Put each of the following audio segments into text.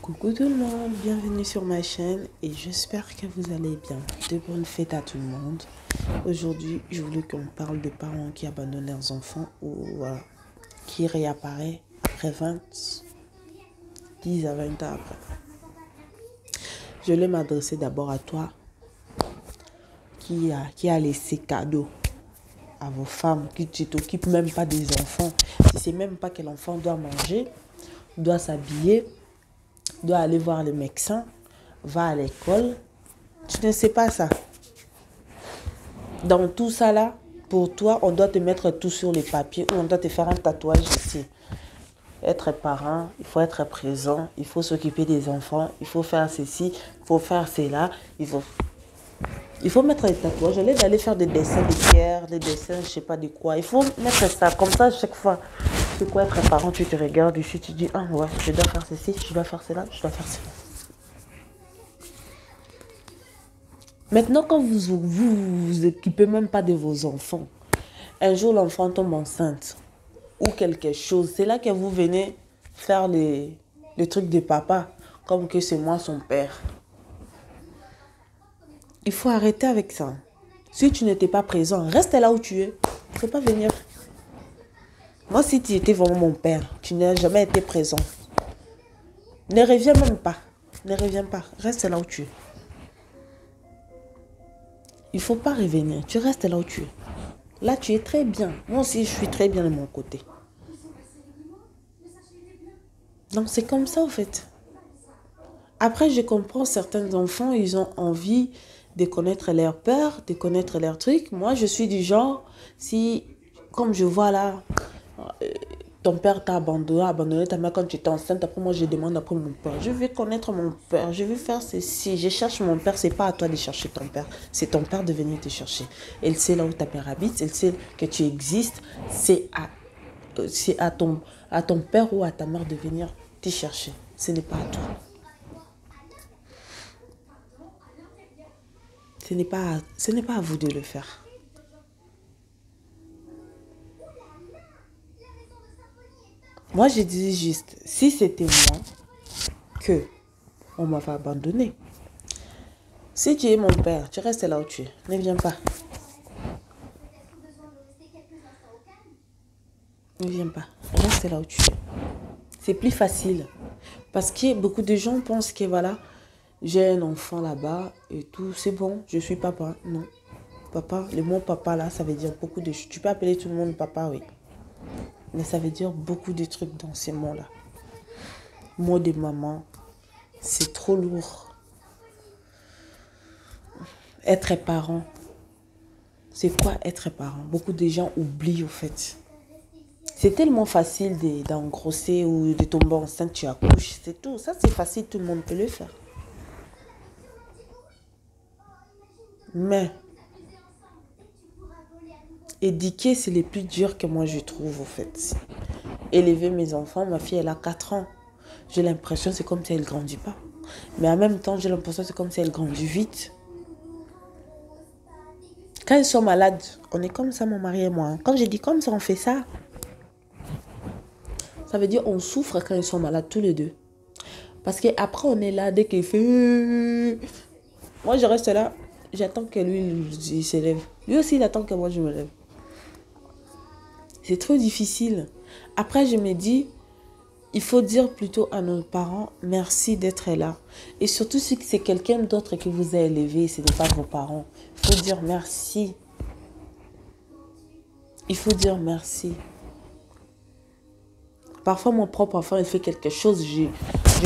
Coucou tout le monde, bienvenue sur ma chaîne et j'espère que vous allez bien. De bonnes fêtes à tout le monde. Aujourd'hui, je voulais qu'on parle de parents qui abandonnent leurs enfants ou qui réapparaissent après 10 à 20 ans après. Je voulais m'adresser d'abord à toi qui a laissé cadeau à vos femmes, qui ne t'occupent même pas des enfants. Tu ne sais même pas que l'enfant doit manger, doit s'habiller, doit aller voir le médecin, va à l'école. Tu ne sais pas ça. Dans tout ça là, pour toi, on doit te mettre tout sur les papiers ou on doit te faire un tatouage ici. Être parent, il faut être présent, il faut s'occuper des enfants, il faut faire ceci, il faut faire cela, il faut mettre les tatouages. Au lieu d'aller faire des dessins de pierre, des dessins, je sais pas de quoi. Il faut mettre ça. Comme ça, chaque fois, c'est quoi être parent, tu te regardes ici, tu dis, ah ouais, je dois faire ceci, je dois faire cela, je dois faire cela. Maintenant, quand vous occupez même pas de vos enfants, un jour l'enfant tombe enceinte ou quelque chose, c'est là que vous venez faire les trucs de papa, comme que c'est moi son père. Il faut arrêter avec ça. Si tu n'étais pas présent, reste là où tu es. Il ne faut pas venir. Moi, si tu étais vraiment mon père, tu n'as jamais été présent. Ne reviens même pas. Ne reviens pas. Reste là où tu es. Il ne faut pas revenir. Tu restes là où tu es. Là, tu es très bien. Moi aussi, je suis très bien de mon côté. Donc, c'est comme ça, en fait. Après, je comprends, certains enfants, ils ont envie de connaître leur peur, de connaître leurs trucs. Moi, je suis du genre, si, comme je vois là, ton père t'a abandonné ta mère quand tu étais enceinte, après moi, je demande après mon père. Je veux connaître mon père, je veux faire ceci. Je cherche mon père, c'est pas à toi de chercher ton père. C'est ton père de venir te chercher. Elle sait là où ta mère habite, elle sait que tu existes. C'est à ton père ou à ta mère de venir te chercher. Ce n'est pas à toi. Ce n'est pas à vous de le faire. Moi, je dis juste, si c'était moi que on m'avait abandonné, si tu es mon père, tu restes là où tu es. Ne viens pas. Ne viens pas. Reste là où tu es. C'est plus facile. Parce que beaucoup de gens pensent que voilà, j'ai un enfant là-bas et tout, c'est bon, je suis papa. Non. Papa, le mot papa là, ça veut dire beaucoup de choses. Tu peux appeler tout le monde papa, oui. Mais ça veut dire beaucoup de trucs dans ces mots-là. Mot de maman, c'est trop lourd. Être parent, c'est quoi être parent? Beaucoup de gens oublient au fait. C'est tellement facile d'engrosser ou de tomber enceinte, tu accouches, c'est tout. Ça c'est facile, tout le monde peut le faire. Mais éduquer, c'est le plus dur que moi je trouve au fait. Élever mes enfants, ma fille elle a 4 ans. J'ai l'impression c'est comme si elle ne grandit pas. Mais en même temps, j'ai l'impression c'est comme si elle grandit vite. Quand ils sont malades, on est comme ça, mon mari et moi. Quand je dis comme ça, on fait ça. Ça veut dire on souffre quand ils sont malades, tous les deux. Parce qu'après, on est là, dès qu'il fait... Moi, je reste là. J'attends que lui, il s'élève. Lui aussi, il attend que moi, je me lève. C'est trop difficile. Après, je me dis, il faut dire plutôt à nos parents, merci d'être là. Et surtout, si c'est quelqu'un d'autre qui vous a élevé, ce n'est pas vos parents. Il faut dire merci. Il faut dire merci. Parfois, mon propre enfant, il fait quelque chose, je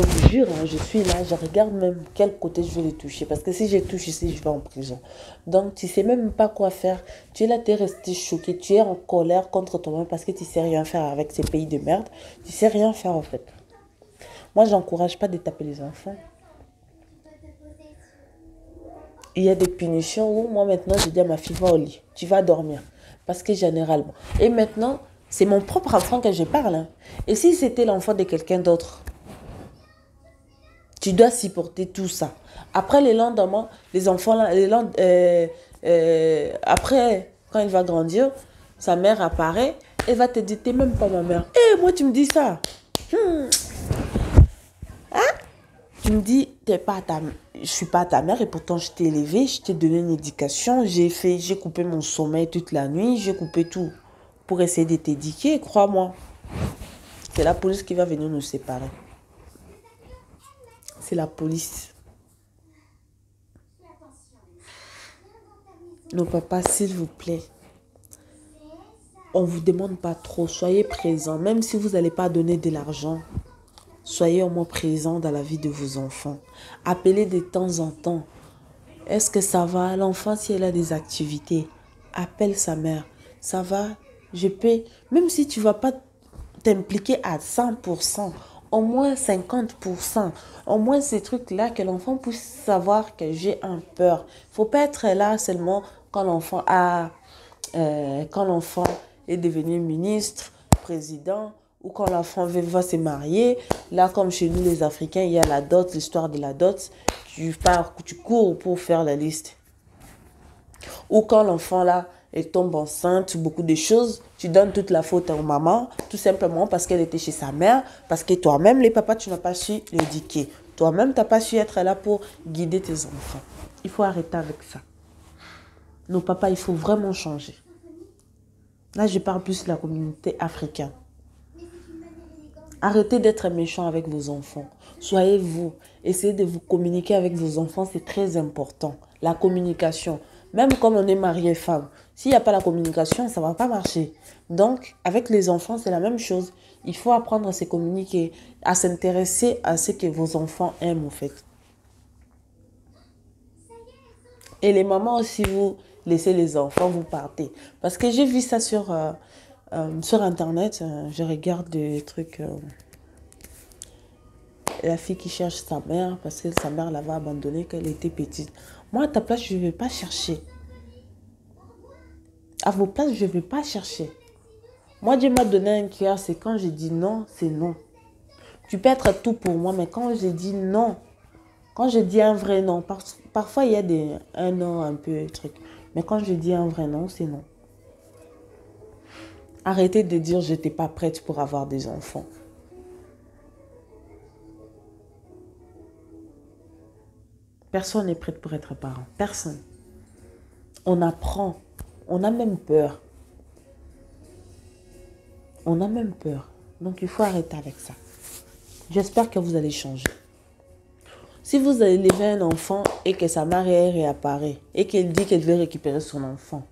vous jure, hein, je suis là, je regarde même quel côté je vais le toucher. Parce que si je touche ici, je vais en prison. Donc, tu ne sais même pas quoi faire. Tu es là, tu es resté choqué, tu es en colère contre toi-même parce que tu ne sais rien faire avec ces pays de merde. Tu ne sais rien faire, en fait. Moi, je n'encourage pas de taper les enfants. Il y a des punitions où moi, maintenant, je dis à ma fille, va au lit, tu vas dormir. Parce que généralement. Et maintenant, c'est mon propre enfant que je parle. Hein. Et si c'était l'enfant de quelqu'un d'autre, tu dois supporter tout ça. Après, les lendemains, les enfants, là, après, quand il va grandir, sa mère apparaît, elle va te dire, t'es même pas ma mère. Eh, moi, tu me dis ça. Hein? Tu me dis, je suis pas ta mère et pourtant je t'ai élevé, je t'ai donné une éducation, j'ai coupé mon sommeil toute la nuit, j'ai coupé tout pour essayer de t'éduquer, crois-moi. C'est la police qui va venir nous séparer. C'est la police. Nos papas, s'il vous plaît, on ne vous demande pas trop, soyez présents, même si vous n'allez pas donner de l'argent. Soyez au moins présents dans la vie de vos enfants. Appelez de temps en temps. Est-ce que ça va? L'enfant, si elle a des activités, appelle sa mère. Ça va? Je peux. Même si tu ne vas pas t'impliquer à 100%, au moins 50%. Au moins ces trucs-là, que l'enfant puisse savoir que j'ai un peur. Il ne faut pas être là seulement quand l'enfant est devenu ministre, président, ou quand l'enfant va se marier. Là, comme chez nous les Africains, il y a la dot, l'histoire de la dot. Tu cours pour faire la liste. Ou quand l'enfant là, elle tombe enceinte, beaucoup de choses, tu donnes toute la faute aux mamans, tout simplement parce qu'elle était chez sa mère, parce que toi-même, les papas, tu n'as pas su l'éduquer. Toi-même, tu n'as pas su être là pour guider tes enfants. Il faut arrêter avec ça. Nos papas, il faut vraiment changer. Là, je parle plus de la communauté africaine. Arrêtez d'être méchant avec vos enfants. Soyez vous. Essayez de vous communiquer avec vos enfants, c'est très important. La communication. Même comme on est marié femme, s'il n'y a pas la communication, ça ne va pas marcher. Donc, avec les enfants, c'est la même chose. Il faut apprendre à se communiquer, à s'intéresser à ce que vos enfants aiment, en fait. Et les mamans, si vous laissez les enfants, vous partez. Parce que j'ai vu ça sur Internet. Je regarde des trucs... la fille qui cherche sa mère parce que sa mère l'avait abandonnée quand elle était petite. Moi, à ta place, je ne vais pas chercher. À vos places, je ne vais pas chercher. Moi, Dieu m'a donné un cœur, c'est quand je dis non, c'est non. Tu peux être tout pour moi, mais quand je dis non, quand je dis un vrai non, parfois il y a un non un peu truc. Mais quand je dis un vrai non, c'est non. Arrêtez de dire je n'étais pas prête pour avoir des enfants. Personne n'est prêt pour être parent. Personne. On apprend. On a même peur. On a même peur. Donc, il faut arrêter avec ça. J'espère que vous allez changer. Si vous élevez un enfant et que sa mère réapparaît et qu'elle dit qu'elle veut récupérer son enfant,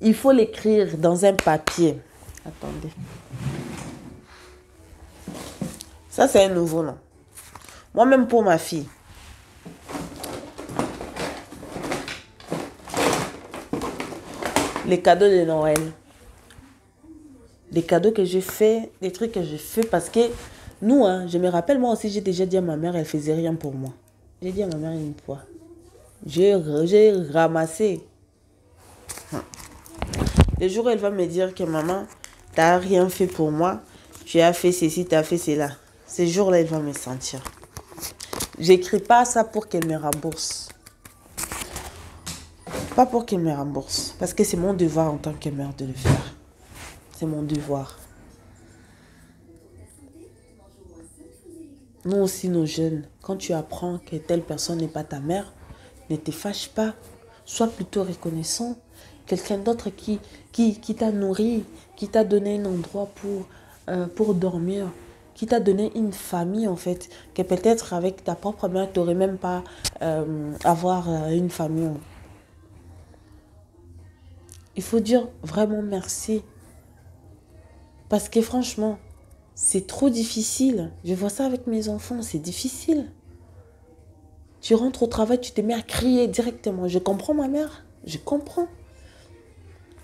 il faut l'écrire dans un papier. Attendez. Ça, c'est un nouveau nom. Moi-même pour ma fille. Les cadeaux de Noël. Des cadeaux que j'ai fait, des trucs que j'ai fait parce que nous, je me rappelle, moi aussi, j'ai déjà dit à ma mère, elle faisait rien pour moi. J'ai dit à ma mère une fois. J'ai ramassé. Le jour où elle va me dire que maman, tu n'as rien fait pour moi, tu as fait ceci, tu as fait cela. Ce jour-là, elle va me sentir. J'écris pas ça pour qu'elle me rembourse. Pas pour qu'elle me rembourse. Parce que c'est mon devoir en tant que mère de le faire. C'est mon devoir. Nous aussi, nos jeunes, quand tu apprends que telle personne n'est pas ta mère, ne te fâche pas. Sois plutôt reconnaissant. Quelqu'un d'autre qui t'a nourri, qui t'a donné un endroit pour dormir, qui t'a donné une famille en fait, que peut-être avec ta propre mère, tu n'aurais même pas avoir une famille. Il faut dire vraiment merci. Parce que franchement, c'est trop difficile. Je vois ça avec mes enfants, c'est difficile. Tu rentres au travail, tu te mets à crier directement. Je comprends ma mère, je comprends.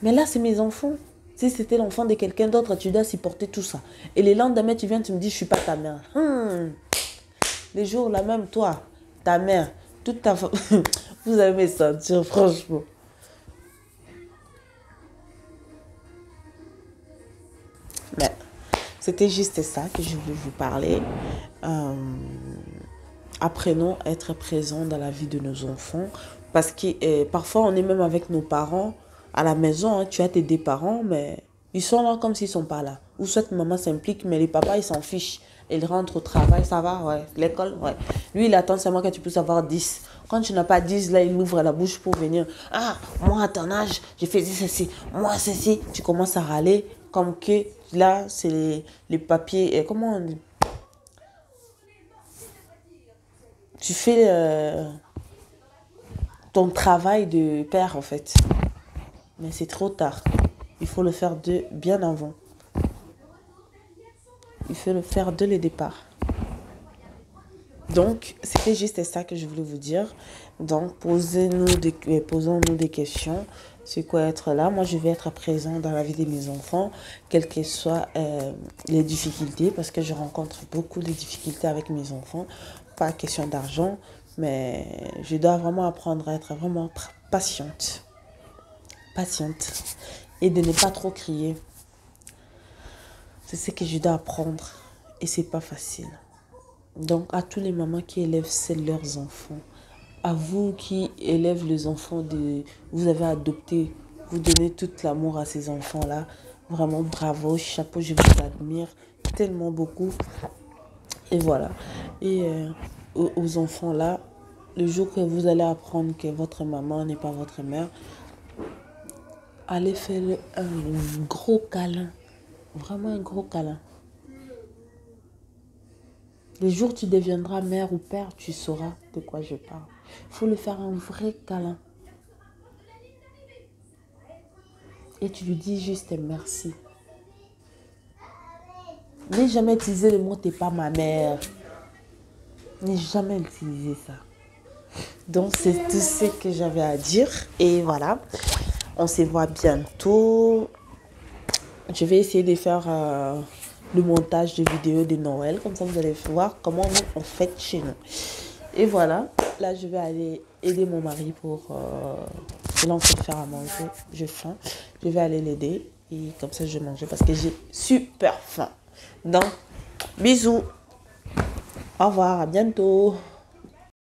Mais là, c'est mes enfants. Si c'était l'enfant de quelqu'un d'autre, tu dois supporter tout ça. Et le lendemain, tu viens, tu me dis, je ne suis pas ta mère. Les jours là même, toi, ta mère, toute ta famille, vous allez me sentir, franchement. Mais c'était juste ça que je voulais vous parler. Apprenons à être présents dans la vie de nos enfants. Parce que parfois, on est même avec nos parents à la maison. Tu as tes deux parents, mais ils sont là comme s'ils ne sont pas là. Ou soit maman s'implique, mais les papas, ils s'en fichent. il rentre au travail, ça va, ouais. L'école, ouais. Lui, il attend seulement que tu puisses avoir 10. Quand tu n'as pas 10, là, il ouvre la bouche pour venir. Ah, moi, à ton âge, j'ai fait ceci. Moi, ceci. Tu commences à râler comme que là, c'est les papiers. Et comment on dit? Tu fais ton travail de père, en fait. Mais c'est trop tard. Il faut le faire bien avant. Il faut le faire dès le départ. Donc, c'était juste ça que je voulais vous dire. Donc, posons-nous des questions. C'est quoi être là? Moi, je vais être présent dans la vie de mes enfants, quelles que soient les difficultés, parce que je rencontre beaucoup de difficultés avec mes enfants. Pas question d'argent, mais je dois vraiment apprendre à être vraiment patiente. Patiente. Et de ne pas trop crier. C'est ce que je dois apprendre. Et c'est pas facile. Donc, à tous les mamans qui élèvent seuls leurs enfants, à vous qui élèvez les enfants vous avez adopté, vous donnez tout l'amour à ces enfants-là. Vraiment, bravo, chapeau, je vous admire tellement beaucoup. Et voilà. Et aux enfants-là, le jour que vous allez apprendre que votre maman n'est pas votre mère, allez faire un gros câlin. Vraiment un gros câlin. Le jour où tu deviendras mère ou père, tu sauras de quoi je parle. Il faut lui faire un vrai câlin. Et tu lui dis juste merci. N'ai jamais utilisé le mot t'es pas ma mère. N'ai jamais utilisé ça. Donc c'est tout ce que j'avais à dire. Et voilà. On se voit bientôt. Je vais essayer de faire le montage de vidéos de Noël. Comme ça, vous allez voir comment on fête chez nous. Et voilà. Là, je vais aller aider mon mari pour... il est en train de faire à manger. J'ai faim. Je vais aller l'aider. Et comme ça, je vais manger parce que j'ai super faim. Donc, bisous. Au revoir. À bientôt.